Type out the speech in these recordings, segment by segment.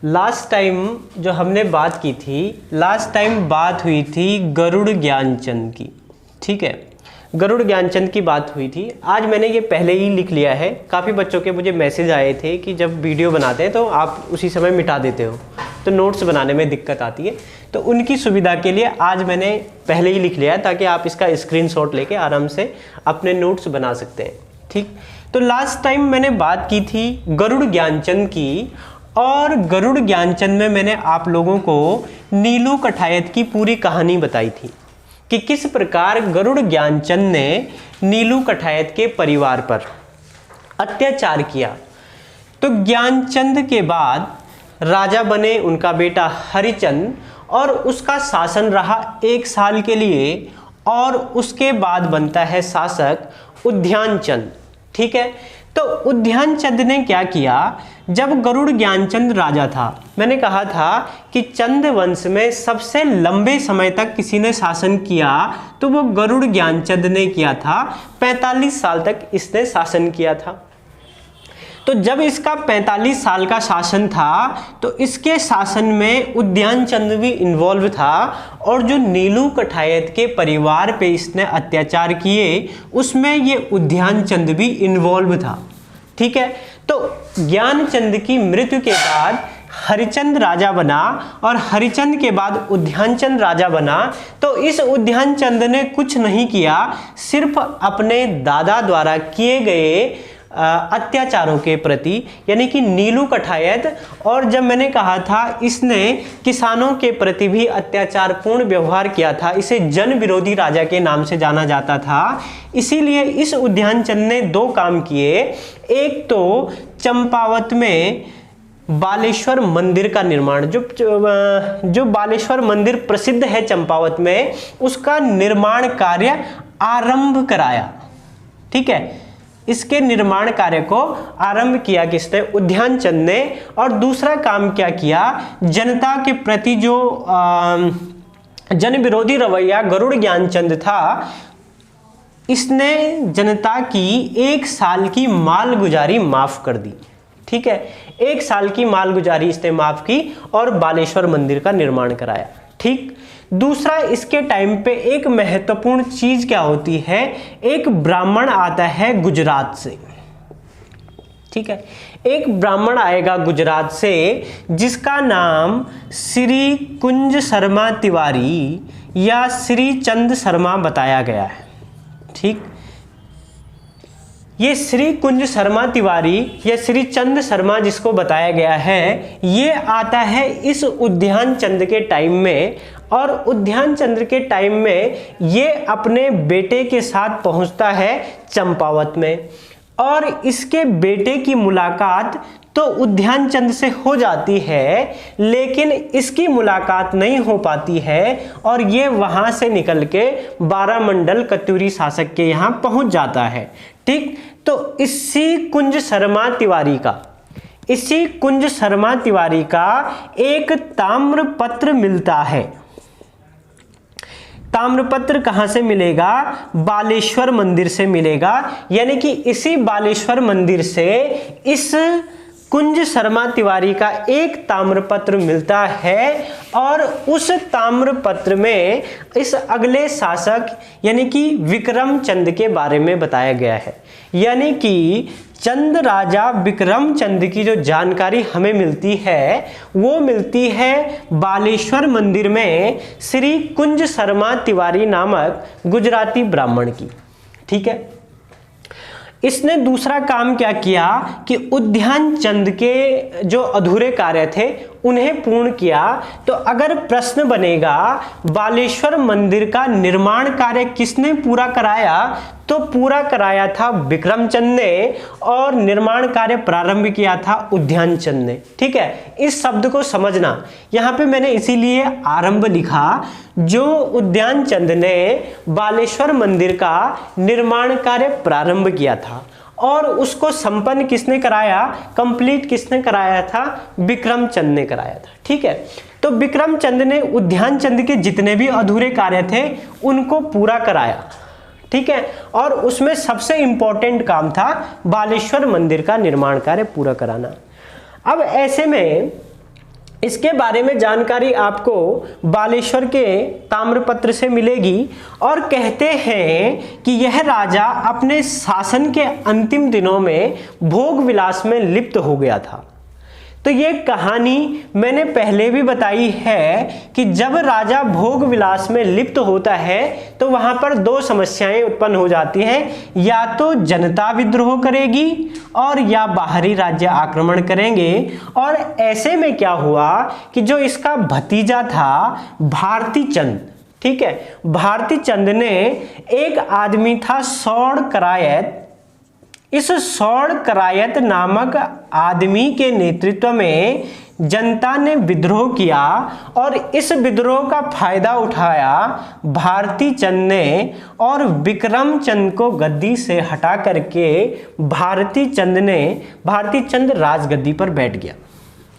Last time जो हमने बात की थी, लास्ट टाइम बात हुई थी गरुड़ ज्ञानचंद की। ठीक है, गरुड़ ज्ञानचंद की बात हुई थी। आज मैंने ये पहले ही लिख लिया है। काफ़ी बच्चों के मुझे मैसेज आए थे कि जब वीडियो बनाते हैं तो आप उसी समय मिटा देते हो, तो नोट्स बनाने में दिक्कत आती है। तो उनकी सुविधा के लिए आज मैंने पहले ही लिख लिया है, ताकि आप इसका स्क्रीनशॉट लेके आराम से अपने नोट्स बना सकते हैं। ठीक, तो लास्ट टाइम मैंने बात की थी गरुड़ ज्ञानचंद की, और गरुड़ ज्ञानचंद में मैंने आप लोगों को नीलू कठायत की पूरी कहानी बताई थी कि किस प्रकार गरुड़ ज्ञानचंद ने नीलू कठायत के परिवार पर अत्याचार किया। तो ज्ञानचंद के बाद राजा बने उनका बेटा हरिचंद, और उसका शासन रहा 1 साल के लिए, और उसके बाद बनता है शासक उद्यानचंद। ठीक है, तो उद्यानचंद ने क्या किया, जब गरुड़ ज्ञानचंद राजा था, मैंने कहा था कि चंद वंश में सबसे लंबे समय तक किसी ने शासन किया तो वो गरुड़ ज्ञानचंद ने किया था। 45 साल तक इसने शासन किया था। तो जब इसका 45 साल का शासन था तो इसके शासन में उद्यानचंद भी इन्वॉल्व था, और जो नीलू कठायत के परिवार पे इसने अत्याचार किए उसमें ये उद्यानचंद भी इन्वॉल्व था। ठीक है, तो ज्ञानचंद की मृत्यु के बाद हरिचंद राजा बना, और हरिचंद के बाद उद्यानचंद राजा बना। तो इस उद्यानचंद ने कुछ नहीं किया, सिर्फ अपने दादा द्वारा किए गए अत्याचारों के प्रति, यानी कि नीलू कठायत, और जब मैंने कहा था इसने किसानों के प्रति भी अत्याचारपूर्ण व्यवहार किया था, इसे जन विरोधी राजा के नाम से जाना जाता था। इसीलिए इस उद्यानचंद ने 2 काम किए। एक तो चंपावत में बालेश्वर मंदिर का निर्माण, जो बालेश्वर मंदिर प्रसिद्ध है चंपावत में, उसका निर्माण कार्य आरंभ कराया। ठीक है, इसके निर्माण कार्य को आरंभ किया किसने, उद्यानचंद ने। और दूसरा काम क्या किया, जनता के प्रति जो जन विरोधी रवैया गरुड़ ज्ञानचंद था, इसने जनता की 1 साल की मालगुजारी माफ कर दी। ठीक है, 1 साल की मालगुजारी इसने माफ की और बालेश्वर मंदिर का निर्माण कराया। ठीक, दूसरा इसके टाइम पे एक महत्वपूर्ण चीज क्या होती है, एक ब्राह्मण आता है गुजरात से। ठीक है, एक ब्राह्मण आएगा गुजरात से जिसका नाम श्री कुंज शर्मा तिवारी या श्री चंद शर्मा बताया गया है। ठीक, ये श्री कुंज शर्मा तिवारी या श्री चंद शर्मा जिसको बताया गया है, ये आता है इस उद्यानचंद के टाइम में, और उद्यानचंद के टाइम में ये अपने बेटे के साथ पहुंचता है चंपावत में, और इसके बेटे की मुलाकात तो उद्यानचंद से हो जाती है, लेकिन इसकी मुलाकात नहीं हो पाती है, और ये वहां से निकल के 12 मंडल कत्यूरी शासक के यहाँ पहुंच जाता है। ठीक, तो इसी कुंज शर्मा तिवारी का एक ताम्रपत्र मिलता है। ताम्रपत्र कहां से मिलेगा, बालेश्वर मंदिर से मिलेगा, यानी कि इसी बालेश्वर मंदिर से इस कुंज शर्मा तिवारी का एक ताम्रपत्र मिलता है, और उस ताम्रपत्र में इस अगले शासक यानी कि विक्रम चंद के बारे में बताया गया है। यानी कि चंद राजा विक्रम चंद की जो जानकारी हमें मिलती है वो मिलती है बालेश्वर मंदिर में श्री कुंज शर्मा तिवारी नामक गुजराती ब्राह्मण की। ठीक है, इसने दूसरा काम क्या किया कि उद्यानचंद के जो अधूरे कार्य थे उन्हें पूर्ण किया। तो अगर प्रश्न बनेगा बालेश्वर मंदिर का निर्माण कार्य किसने पूरा कराया, तो पूरा कराया था विक्रमचंद ने, और निर्माण कार्य प्रारंभ किया था उद्यानचंद ने। ठीक है, इस शब्द को समझना, यहाँ पे मैंने इसीलिए आरंभ लिखा। जो उद्यानचंद ने बालेश्वर मंदिर का निर्माण कार्य प्रारंभ किया था, और उसको संपन्न किसने कराया, कंप्लीट किसने कराया था, विक्रमचंद ने कराया था। ठीक है, तो विक्रमचंद ने उद्यानचंद के जितने भी अधूरे कार्य थे उनको पूरा कराया। ठीक है, और उसमें सबसे इंपॉर्टेंट काम था बालेश्वर मंदिर का निर्माण कार्य पूरा कराना। अब ऐसे में इसके बारे में जानकारी आपको बालेश्वर के ताम्रपत्र से मिलेगी और कहते हैं कि यह राजा अपने शासन के अंतिम दिनों में भोग विलास में लिप्त हो गया था। तो ये कहानी मैंने पहले भी बताई है कि जब राजा भोग विलास में लिप्त होता है तो वहां पर दो समस्याएं उत्पन्न हो जाती हैं, या तो जनता विद्रोह करेगी और या बाहरी राज्य आक्रमण करेंगे। और ऐसे में क्या हुआ कि जो इसका भतीजा था भारती चंद, ठीक है, भारती चंद ने, एक आदमी था सौड़ करायत, इस सौड़ करायत नामक आदमी के नेतृत्व में जनता ने विद्रोह किया और इस विद्रोह का फायदा उठाया भारती चंद ने और विक्रम चंद को गद्दी से हटा करके भारती चंद राजगद्दी पर बैठ गया।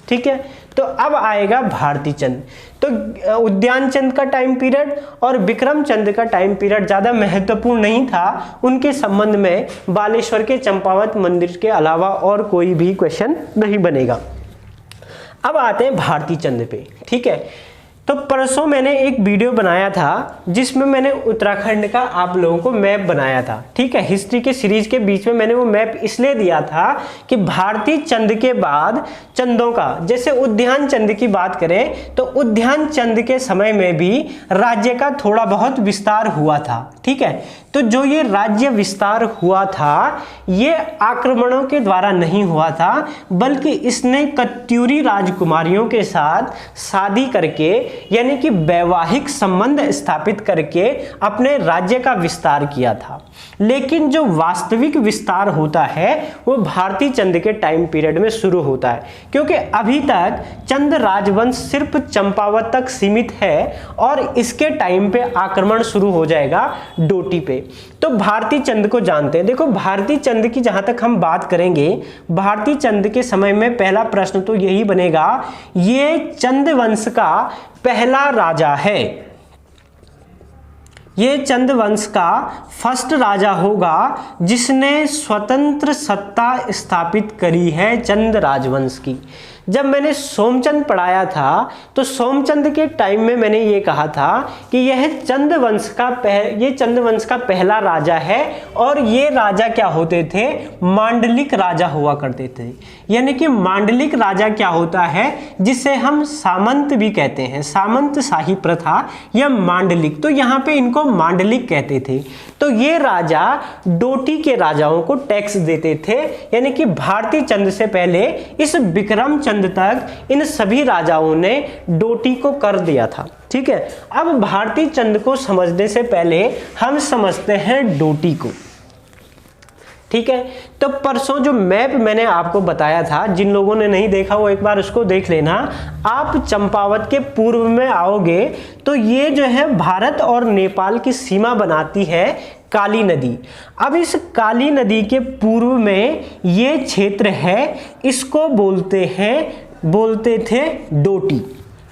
ठीक है, तो अब आएगा भारती चंद। तो उद्यान चंद का टाइम पीरियड और विक्रम चंद का टाइम पीरियड ज़्यादा महत्वपूर्ण नहीं था, उनके संबंध में बालेश्वर के चंपावत मंदिर के अलावा और कोई भी क्वेश्चन नहीं बनेगा। अब आते हैं भारती चंद पे। ठीक है, तो परसों मैंने एक वीडियो बनाया था जिसमें मैंने उत्तराखंड का आप लोगों को मैप बनाया था। ठीक है, हिस्ट्री के सीरीज के बीच में मैंने वो मैप इसलिए दिया था कि भारती चंद के बाद चंदों का, जैसे उद्यान चंद की बात करें तो उद्यान चंद के समय में भी राज्य का थोड़ा बहुत विस्तार हुआ था। ठीक है, तो जो ये राज्य विस्तार हुआ था ये आक्रमणों के द्वारा नहीं हुआ था, बल्कि इसने कत्यूरी राजकुमारियों के साथ शादी करके, यानी कि वैवाहिक संबंध स्थापित करके अपने राज्य का विस्तार किया था। लेकिन जो वास्तविक विस्तार होता है वो भारती चंद के टाइम पीरियड में शुरू होता है, क्योंकि अभी तक चंद राजवंश सिर्फ चंपावत तक सीमित है और इसके टाइम पे आक्रमण शुरू हो जाएगा डोटी पे। तो भारती चंद को जानते हैं। देखो, भारती चंद की जहां तक हम बात करेंगे, भारती चंद के समय में पहला प्रश्न तो यही बनेगा, ये चंद वंश का पहला राजा है, ये चंद वंश का फर्स्ट राजा होगा जिसने स्वतंत्र सत्ता स्थापित करी है चंद राजवंश की। जब मैंने सोमचंद पढ़ाया था तो सोमचंद के टाइम में मैंने ये कहा था कि यह चंद वंश का पहला राजा है और ये राजा क्या होते थे, मांडलिक राजा हुआ करते थे। यानी कि मांडलिक राजा क्या होता है, जिसे हम सामंत भी कहते हैं, सामंत शाही प्रथा या मांडलिक, तो यहाँ पे इनको मांडलिक कहते थे। तो ये राजा डोटी के राजाओं को टैक्स देते थे, यानी कि भारती चंद से पहले इस विक्रम चंद तक इन सभी राजाओं ने डोटी को कर दिया था। ठीक है, अब भारती चंद को समझने से पहले हम समझते हैं डोटी को। ठीक है, तो परसों जो मैप मैंने आपको बताया था, जिन लोगों ने नहीं देखा वो एक बार उसको देख लेना। आप चंपावत के पूर्व में आओगे तो ये जो है भारत और नेपाल की सीमा बनाती है काली नदी। अब इस काली नदी के पूर्व में ये क्षेत्र है, इसको बोलते थे डोटी।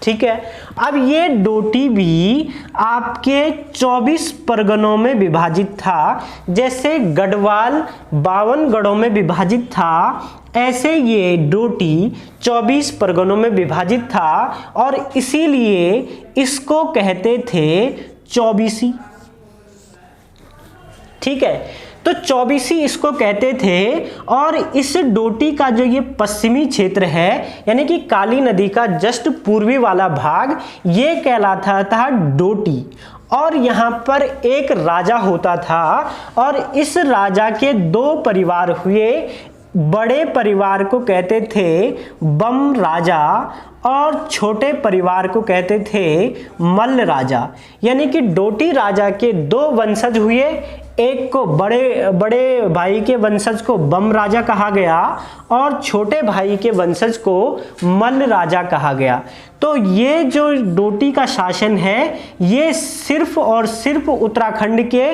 ठीक है, अब ये डोटी भी आपके 24 परगनों में विभाजित था। जैसे गढ़वाल 52 गढ़ों में विभाजित था, ऐसे ये डोटी 24 परगनों में विभाजित था और इसीलिए इसको कहते थे चौबीसी। ठीक है, तो चौबीसी इसको कहते थे। और इस डोटी का जो ये पश्चिमी क्षेत्र है, यानी कि काली नदी का जस्ट पूर्वी वाला भाग, ये कहलाता था डोटी। और यहाँ पर एक राजा होता था और इस राजा के 2 परिवार हुए। बड़े परिवार को कहते थे बम राजा और छोटे परिवार को कहते थे मल्ल राजा। यानी कि डोटी राजा के 2 वंशज हुए, एक को बड़े भाई के वंशज को बम राजा कहा गया और छोटे भाई के वंशज को मल्ल राजा कहा गया। तो ये जो डोटी का शासन है ये सिर्फ और सिर्फ उत्तराखंड के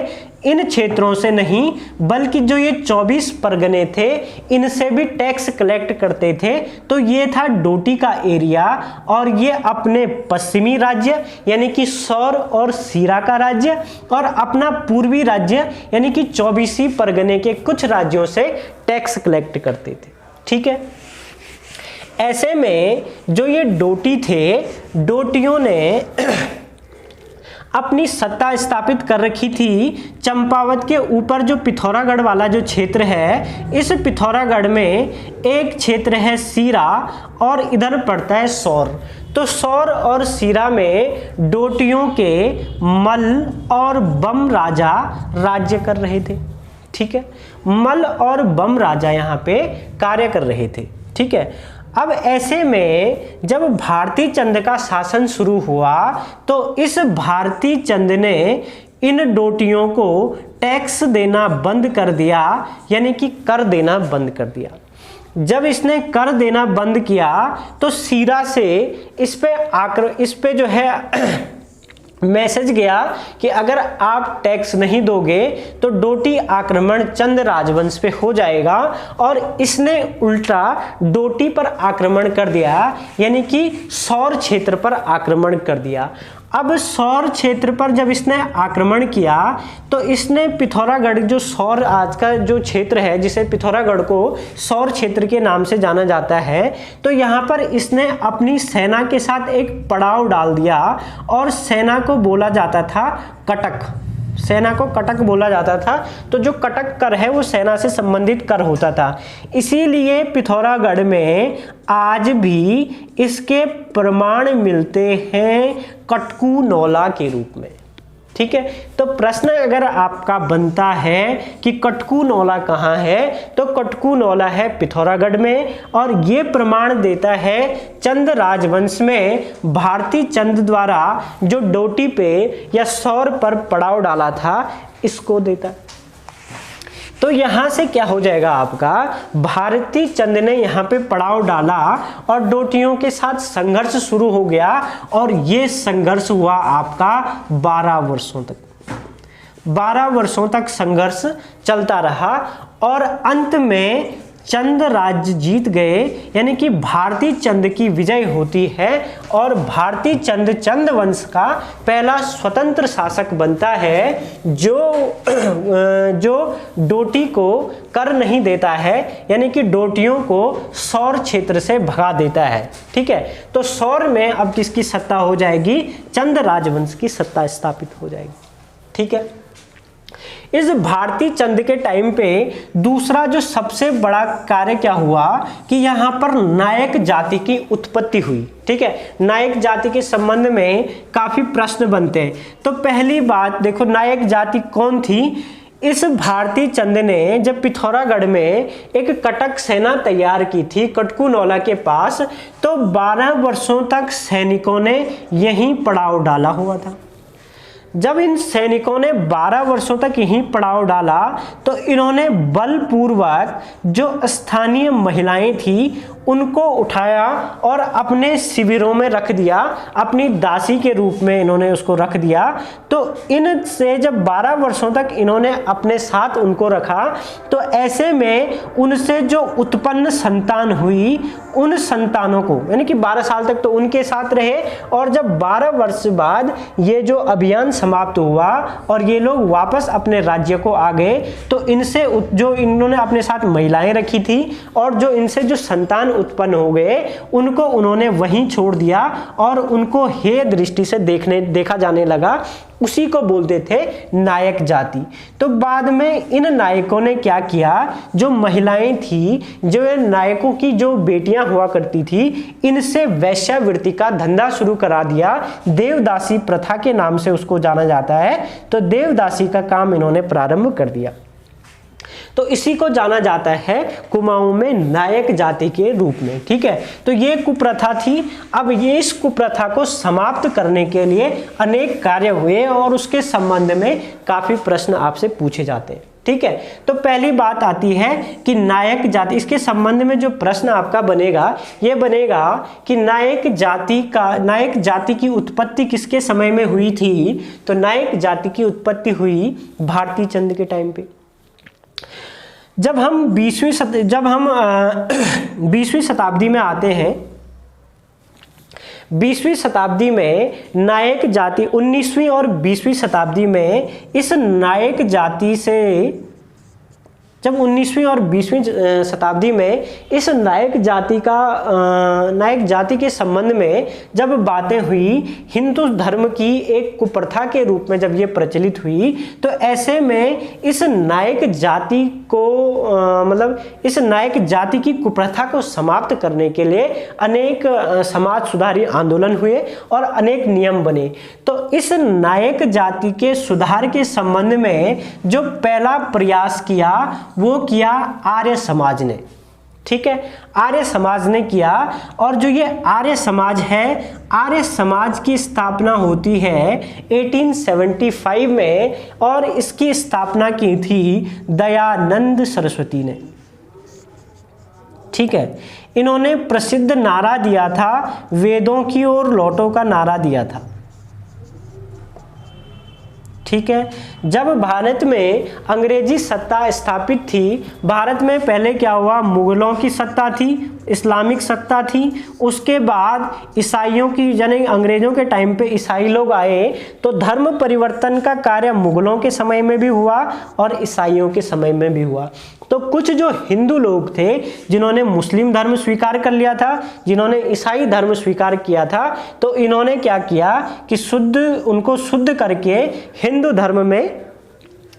इन क्षेत्रों से नहीं, बल्कि जो ये 24 परगने थे इनसे भी टैक्स कलेक्ट करते थे। तो ये था डोटी का एरिया और ये अपने पश्चिमी राज्य यानी कि सौर और सीरा का राज्य और अपना पूर्वी राज्य यानी कि 24 परगने के कुछ राज्यों से टैक्स कलेक्ट करते थे। ठीक है, ऐसे में जो ये डोटी थे, डोटियों ने अपनी सत्ता स्थापित कर रखी थी चंपावत के ऊपर। जो पिथौरागढ़ वाला जो क्षेत्र है, इस पिथौरागढ़ में एक क्षेत्र है सीरा और इधर पड़ता है सौर। तो सौर और सीरा में डोटियों के मल और बम राजा राज्य कर रहे थे। ठीक है, मल और बम राजा यहाँ पे कार्य कर रहे थे। ठीक है, अब ऐसे में जब भारती चंद का शासन शुरू हुआ तो इस भारती चंद ने इन डोटियों को टैक्स देना बंद कर दिया, यानी कि कर देना बंद कर दिया। जब इसने कर देना बंद किया तो सीरा से इस पे जो है मैसेज गया कि अगर आप टैक्स नहीं दोगे तो डोटी आक्रमण चंद राजवंश पे हो जाएगा, और इसने उल्टा डोटी पर आक्रमण कर दिया, यानी कि सौर क्षेत्र पर आक्रमण कर दिया। अब सौर क्षेत्र पर जब इसने आक्रमण किया तो इसने पिथौरागढ़, जो सौर आज का जो क्षेत्र है जिसे पिथौरागढ़ को सौर क्षेत्र के नाम से जाना जाता है, तो यहाँ पर इसने अपनी सेना के साथ एक पड़ाव डाल दिया और सेना को बोला जाता था कटक। सेना को कटक बोला जाता था। तो जो कटक कर है वो सेना से संबंधित कर होता था। इसीलिए पिथौरागढ़ में आज भी इसके प्रमाण मिलते हैं कटकू नौला के रूप में। ठीक है, तो प्रश्न अगर आपका बनता है कि कटकू नौला कहाँ है, तो कटकू नौला है पिथौरागढ़ में, और ये प्रमाण देता है चंद राजवंश में भारती चंद द्वारा जो डोटी पे या सौर पर पड़ाव डाला था, इसको देता। तो यहां से क्या हो जाएगा आपका, भारती चंद ने यहां पे पड़ाव डाला और डोटियों के साथ संघर्ष शुरू हो गया, और ये संघर्ष हुआ आपका 12 वर्षों तक। 12 वर्षों तक संघर्ष चलता रहा और अंत में चंद राज्य जीत गए, यानी कि भारती चंद की विजय होती है और भारती चंद चंद वंश का पहला स्वतंत्र शासक बनता है, जो डोटी को कर नहीं देता है, यानी कि डोटियों को सौर क्षेत्र से भगा देता है। ठीक है, तो सौर में अब किसकी सत्ता हो जाएगी, चंद राजवंश की सत्ता स्थापित हो जाएगी। ठीक है, इस भारती चंद के टाइम पे दूसरा जो सबसे बड़ा कार्य क्या हुआ कि यहाँ पर नायक जाति की उत्पत्ति हुई। ठीक है, नायक जाति के संबंध में काफी प्रश्न बनते हैं। तो पहली बात देखो, नायक जाति कौन थी। इस भारती चंद ने जब पिथौरागढ़ में एक कटक सेना तैयार की थी कटकू नौला के पास, तो 12 वर्षों तक सैनिकों ने यहीं पड़ाव डाला हुआ था। जब इन सैनिकों ने 12 वर्षों तक यहीं पड़ाव डाला तो इन्होंने बलपूर्वक जो स्थानीय महिलाएं थी उनको उठाया और अपने शिविरों में रख दिया, अपनी दासी के रूप में इन्होंने उसको रख दिया। तो इनसे जब 12 वर्षों तक इन्होंने अपने साथ उनको रखा, तो ऐसे में उनसे जो उत्पन्न संतान हुई, उन संतानों को, यानी कि 12 साल तक तो उनके साथ रहे, और जब 12 वर्ष बाद ये जो अभियान समाप्त हुआ और ये लोग वापस अपने राज्य को आ गए, तो इनसे जो इन्होंने अपने साथ महिलाएं रखी थी और जो इनसे जो संतान उत्पन्न हो गए, उनको उन्होंने वहीं छोड़ दिया और उनको हेय दृष्टि से देखा जाने लगा। उसी को बोलते थे नायक जाति। तो बाद में इन नायकों ने क्या किया, जो महिलाएं थी, जो नायकों की जो बेटियां हुआ करती थी, इनसे वैश्यावृत्ति का धंधा शुरू करा दिया। देवदासी प्रथा के नाम से उसको जाना जाता है। तो देवदासी का काम इन्होंने प्रारंभ कर दिया। तो इसी को जाना जाता है कुमाऊं में नायक जाति के रूप में। ठीक है, तो ये कुप्रथा थी। अब ये इस कुप्रथा को समाप्त करने के लिए अनेक कार्य हुए और उसके संबंध में काफी प्रश्न आपसे पूछे जाते हैं। ठीक है, तो पहली बात आती है कि नायक जाति, इसके संबंध में जो प्रश्न आपका बनेगा ये बनेगा कि नायक जाति की उत्पत्ति किसके समय में हुई थी। तो नायक जाति की उत्पत्ति हुई भारती चंद के टाइम पे। जब हम 20वीं शताब्दी में आते हैं, 20वीं शताब्दी में नायक जाति, 19वीं और 20वीं शताब्दी में इस नायक जाति से जब 19वीं और 20वीं शताब्दी में इस नायक जाति के संबंध में जब बातें हुई, हिंदू धर्म की एक कुप्रथा के रूप में जब ये प्रचलित हुई, तो ऐसे में इस नायक जाति को इस नायक जाति की कुप्रथा को समाप्त करने के लिए अनेक समाज सुधारी आंदोलन हुए और अनेक नियम बने। तो इस नायक जाति के सुधार के संबंध में जो पहला प्रयास किया वो किया आर्य समाज ने। ठीक है, आर्य समाज ने किया। और जो ये आर्य समाज है, आर्य समाज की स्थापना होती है 1875 में, और इसकी स्थापना की थी दयानंद सरस्वती ने। ठीक है, इन्होंने प्रसिद्ध नारा दिया था, वेदों की ओर लौटो का नारा दिया था। ठीक है, जब भारत में अंग्रेजी सत्ता स्थापित थी, भारत में पहले क्या हुआ, मुगलों की सत्ता थी, इस्लामिक सत्ता थी, उसके बाद ईसाइयों की, यानी अंग्रेजों के टाइम पे ईसाई लोग आए, तो धर्म परिवर्तन का कार्य मुगलों के समय में भी हुआ और ईसाइयों के समय में भी हुआ। तो कुछ जो हिंदू लोग थे जिन्होंने मुस्लिम धर्म स्वीकार कर लिया था, जिन्होंने ईसाई धर्म स्वीकार किया था, तो इन्होंने क्या किया कि उनको शुद्ध करके हिंदू धर्म में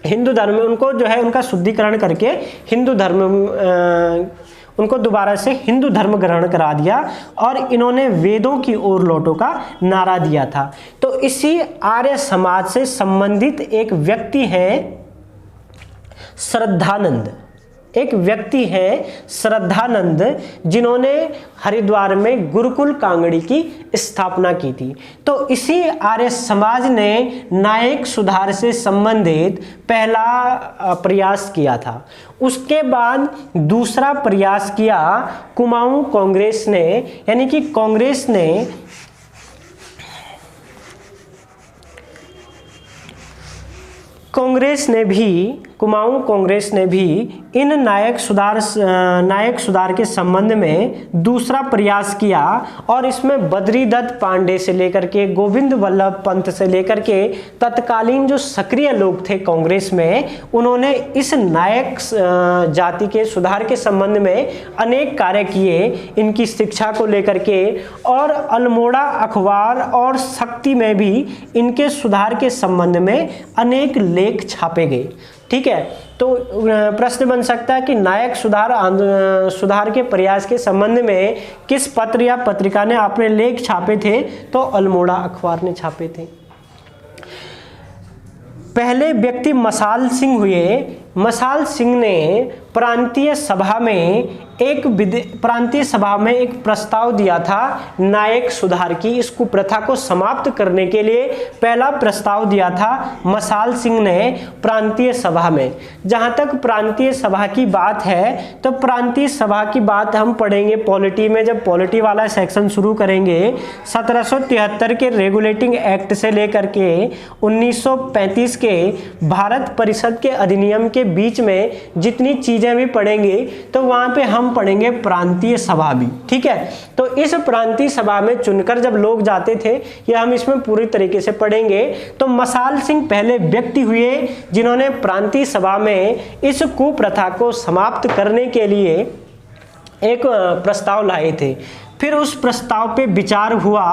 उनको जो है उनका शुद्धिकरण करके हिंदू धर्म उनको दोबारा से हिंदू धर्म ग्रहण करा दिया, और इन्होंने वेदों की ओर लौटो का नारा दिया था। तो इसी आर्य समाज से संबंधित एक व्यक्ति है श्रद्धानंद, जिन्होंने हरिद्वार में गुरुकुल कांगड़ी की स्थापना की थी। तो इसी आर्य समाज ने नायक सुधार से संबंधित पहला प्रयास किया था। उसके बाद दूसरा प्रयास किया कुमाऊं कांग्रेस ने, यानी कि कांग्रेस कुमाऊं कांग्रेस ने भी इन नायक सुधार के संबंध में दूसरा प्रयास किया, और इसमें बद्रीदत्त पांडे से लेकर के गोविंद वल्लभ पंत से लेकर के तत्कालीन जो सक्रिय लोग थे कांग्रेस में, उन्होंने इस नायक जाति के सुधार के संबंध में अनेक कार्य किए, इनकी शिक्षा को लेकर के, और अल्मोड़ा अखबार और शक्ति में भी इनके सुधार के संबंध में अनेक लेख छापे गए। ठीक है, तो प्रश्न बन सकता है कि नायक सुधार के प्रयास के संबंध में किस पत्र या पत्रिका ने अपने लेख छापे थे, तो अल्मोड़ा अखबार ने छापे थे। पहले व्यक्ति मसाल सिंह हुए। मसाल सिंह ने प्रांतीय सभा में एक प्रस्ताव दिया था नायक सुधार की, इस कुप्रथा को समाप्त करने के लिए पहला प्रस्ताव दिया था मसाल सिंह ने प्रांतीय सभा में। जहां तक प्रांतीय सभा की बात है, तो प्रांतीय सभा की बात हम पढ़ेंगे पॉलिटी में, जब पॉलिटी वाला सेक्शन शुरू करेंगे। 1773 के रेगुलेटिंग एक्ट से लेकर के 1935 के भारत परिषद के अधिनियम के बीच में जितनी चीजें भी पढ़ेंगे, तो वहां पे हम पढ़ेंगे प्रांतीय सभा भी। ठीक है, तो इस प्रांतीय सभा में चुनकर जब लोग जाते थे, यह हम इसमें पूरी तरीके से पढ़ेंगे। तो मसाल सिंह पहले व्यक्ति हुए जिन्होंने प्रांतीय सभा में इस कुप्रथा को समाप्त करने के लिए एक प्रस्ताव लाए थे। फिर उस प्रस्ताव पे विचार हुआ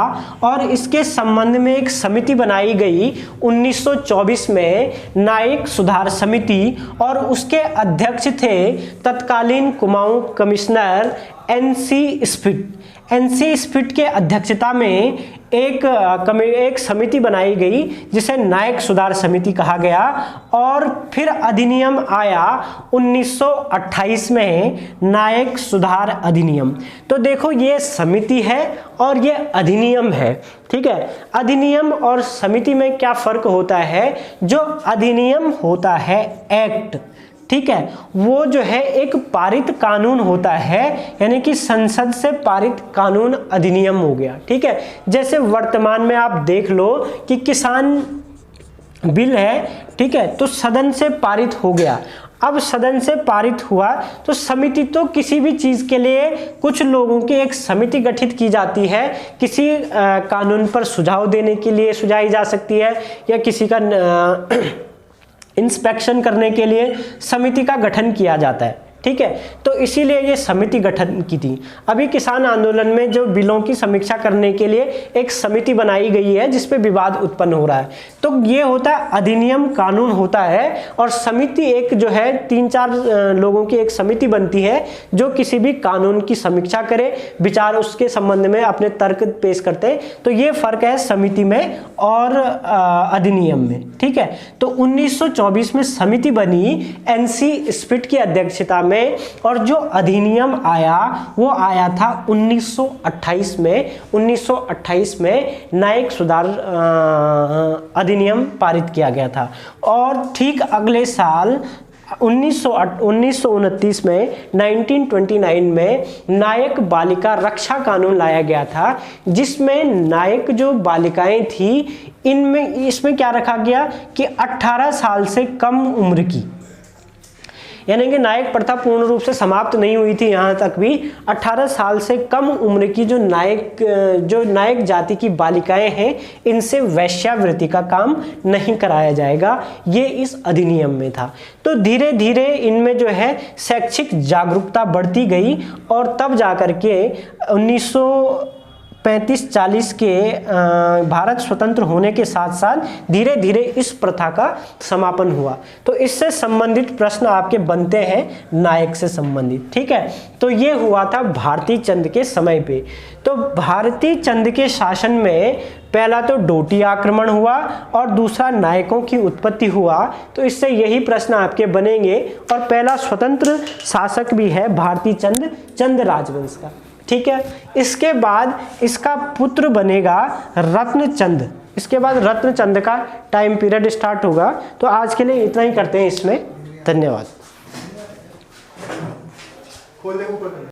और इसके संबंध में एक समिति बनाई गई 1924 में, नायक सुधार समिति, और उसके अध्यक्ष थे तत्कालीन कुमाऊं कमिश्नर NC स्फिट के अध्यक्षता में एक समिति बनाई गई जिसे नायक सुधार समिति कहा गया। और फिर अधिनियम आया 1928 में, नायक सुधार अधिनियम। तो देखो, ये समिति है और ये अधिनियम है। ठीक है, अधिनियम और समिति में क्या फर्क होता है? जो अधिनियम होता है एक्ट, ठीक है, वो जो है एक पारित कानून होता है, यानी कि संसद से पारित कानून अधिनियम हो गया। ठीक है, जैसे वर्तमान में आप देख लो कि किसान बिल है, ठीक है, तो सदन से पारित हो गया। अब सदन से पारित हुआ तो समिति, तो किसी भी चीज के लिए कुछ लोगों की एक समिति गठित की जाती है, किसी कानून पर सुझाव देने के लिए सुझाई जा सकती है, या किसी का इंस्पेक्शन करने के लिए समिति का गठन किया जाता है। ठीक है, तो इसीलिए ये समिति गठन की थी। अभी किसान आंदोलन में जो बिलों की समीक्षा करने के लिए एक समिति बनाई गई है जिस पे विवाद उत्पन्न हो रहा है, तो ये होता है अधिनियम, कानून होता है, और समिति एक जो है 3-4 लोगों की एक समिति बनती है जो किसी भी कानून की समीक्षा करे, विचार उसके संबंध में अपने तर्क पेश करते हैं। तो ये फर्क है समिति में और अधिनियम में। ठीक है, तो 1924 में समिति बनी NC स्पिट की अध्यक्षता में, और जो अधिनियम आया वो आया था 1928 में। 1928 में न्यायिक सुधार अधिनियम पारित किया गया था, और ठीक अगले साल 1929 में 1929 में न्यायिक बालिका रक्षा कानून लाया गया था, जिसमें न्यायिक जो बालिकाएं थी इसमें क्या रखा गया कि 18 साल से कम उम्र की, यानी कि न्यायिक प्रथा पूर्ण रूप से समाप्त नहीं हुई थी, यहाँ तक भी 18 साल से कम उम्र की जो न्यायिक जाति की बालिकाएं हैं, इनसे वेश्यावृत्ति का काम नहीं कराया जाएगा, ये इस अधिनियम में था। तो धीरे धीरे इनमें जो है शैक्षिक जागरूकता बढ़ती गई, और तब जाकर के 1935-40 के भारत स्वतंत्र होने के साथ साथ धीरे धीरे इस प्रथा का समापन हुआ। तो इससे संबंधित प्रश्न आपके बनते हैं नायक से संबंधित। ठीक है, तो ये हुआ था भारती चंद के समय पे। तो भारती चंद के शासन में पहला तो डोटी आक्रमण हुआ और दूसरा नायकों की उत्पत्ति हुआ। तो इससे यही प्रश्न आपके बनेंगे, और पहला स्वतंत्र शासक भी है भारती चंद राजवंश का। ठीक है, इसके बाद इसका पुत्र बनेगा रत्नचंद। इसके बाद रत्नचंद का टाइम पीरियड स्टार्ट होगा। तो आज के लिए इतना ही करते हैं इसमें। धन्यवाद।